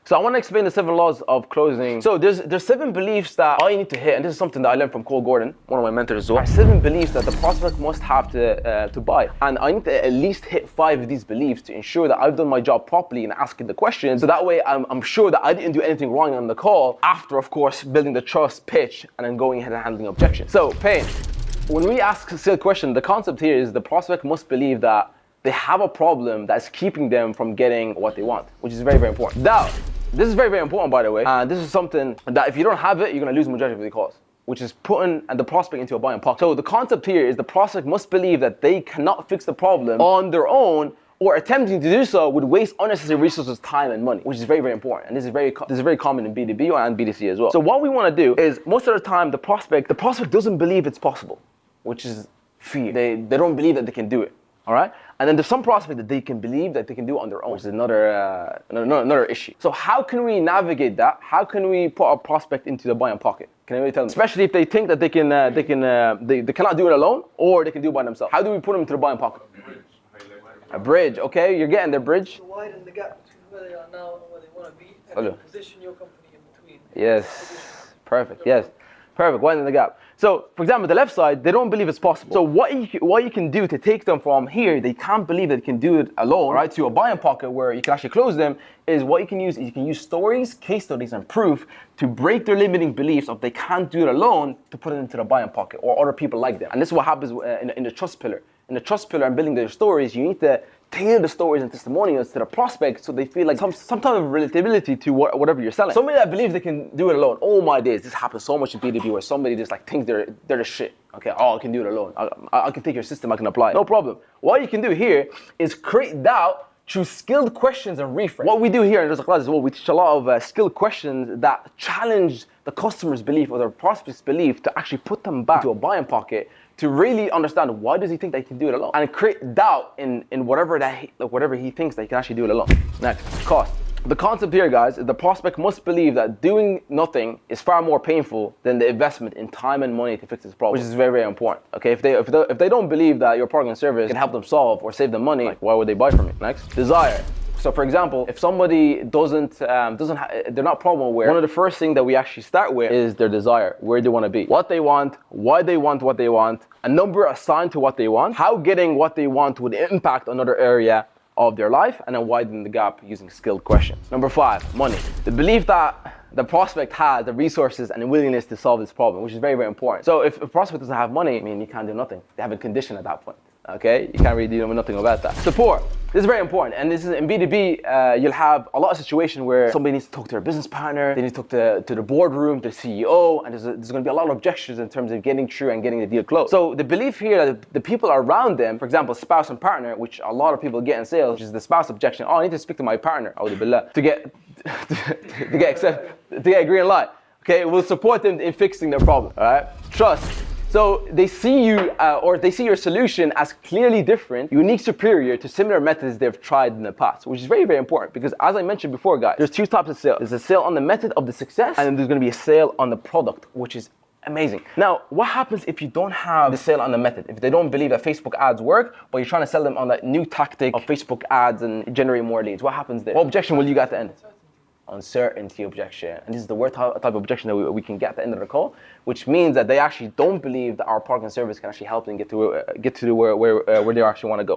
So I want to explain the 7 laws of closing. So there's 7 beliefs that I need to hit, and this is something that I learned from Cole Gordon, one of my mentors as well. 7 beliefs that the prospect must have to buy, and I need to at least hit 5 of these beliefs to ensure that I've done my job properly in asking the questions. So that way I'm sure that I didn't do anything wrong on the call. After, of course, building the trust, pitch, and then going ahead and handling objections. So Payne, when we ask a sales question, the concept here is the prospect must believe that they have a problem that's keeping them from getting what they want, which is very, very important. Now, this is very, very important, by the way. And this is something that if you don't have it, you're going to lose the majority of the calls, which is putting the prospect into a buying pocket. So the concept here is the prospect must believe that they cannot fix the problem on their own, or attempting to do so would waste unnecessary resources, time, and money, which is very, very important. And this is very common in B2B and B2C as well. So what we want to do is, most of the time, the prospect doesn't believe it's possible, which is fear. They don't believe that they can do it. All right, and then there's some prospect that they can believe that they can do it on their own, which is another issue. So how can we navigate that? How can we put a prospect into the buying pocket? Can anybody tell me? Especially if they think that they cannot do it alone, or they can do it by themselves. How do we put them into the buying pocket? A bridge. Okay, you're getting the bridge. To widen the gap between where they are now and where they want to be, and position your company in between. Yes, perfect. Yes, perfect. Widen the gap. So, for example, the left side, they don't believe it's possible. So what you can do to take them from here, they can't believe that they can do it alone, right, to a buying pocket where you can actually close them, is what you can use is you can use stories, case studies, and proof to break their limiting beliefs of they can't do it alone, to put it into the buying pocket or other people like them. And this is what happens in the trust pillar. In the trust pillar and building their stories, you need to tailor the stories and testimonials to the prospect so they feel like some type of relatability to whatever you're selling. Somebody that believes they can do it alone. Oh my days, this happens so much in B2B where somebody just like thinks they're the shit. Okay, I can do it alone. I can take your system, I can apply it. No problem. What you can do here is create doubt through skilled questions and reframe. What we do here in Dislocated is we teach a lot of skilled questions that challenge the customer's belief or their prospect's belief to actually put them back to a buying pocket, to really understand why does he think that he can do it alone, and create doubt in whatever he thinks that he can actually do it alone. Next, cost. The concept here, guys, is the prospect must believe that doing nothing is far more painful than the investment in time and money to fix this problem, which is very, very important. Okay, if they don't believe that your product and service can help them solve or save them money, like, why would they buy from you? Next, desire. So for example, if somebody they're not problem aware, one of the first things that we actually start with is their desire, where they want to be, what they want, why they want what they want, a number assigned to what they want, how getting what they want would impact another area of their life, and then widen the gap using skilled questions. Number 5, money. The belief that the prospect has the resources and the willingness to solve this problem, which is very, very important. So if a prospect doesn't have money, I mean, you can't do nothing. They have a condition at that point. Okay, you can't really do nothing about that. Support. This is very important, and this is in B2B. You'll have a lot of situations where somebody needs to talk to their business partner, they need to talk to the boardroom, the CEO, and there's going to be a lot of objections in terms of getting through and getting the deal closed. So the belief here that the people around them, for example, spouse and partner, which a lot of people get in sales, which is the spouse objection. Oh, I need to speak to my partner, to get a green light. Okay, we'll support them in fixing their problem. All right, trust. So they see you, or they see your solution as clearly different, unique, superior to similar methods they've tried in the past, which is very, very important because, as I mentioned before, guys, there's 2 types of sales. There's a sale on the method of the success, and then there's going to be a sale on the product, which is amazing. Now, what happens if you don't have the sale on the method? If they don't believe that Facebook ads work, but you're trying to sell them on that new tactic of Facebook ads and generate more leads, what happens there? What objection will you get at the end? Uncertainty objection. And this is the worst type of objection that we can get at the end of the call, which means that they actually don't believe that our product and service can actually help them get to where they actually want to go.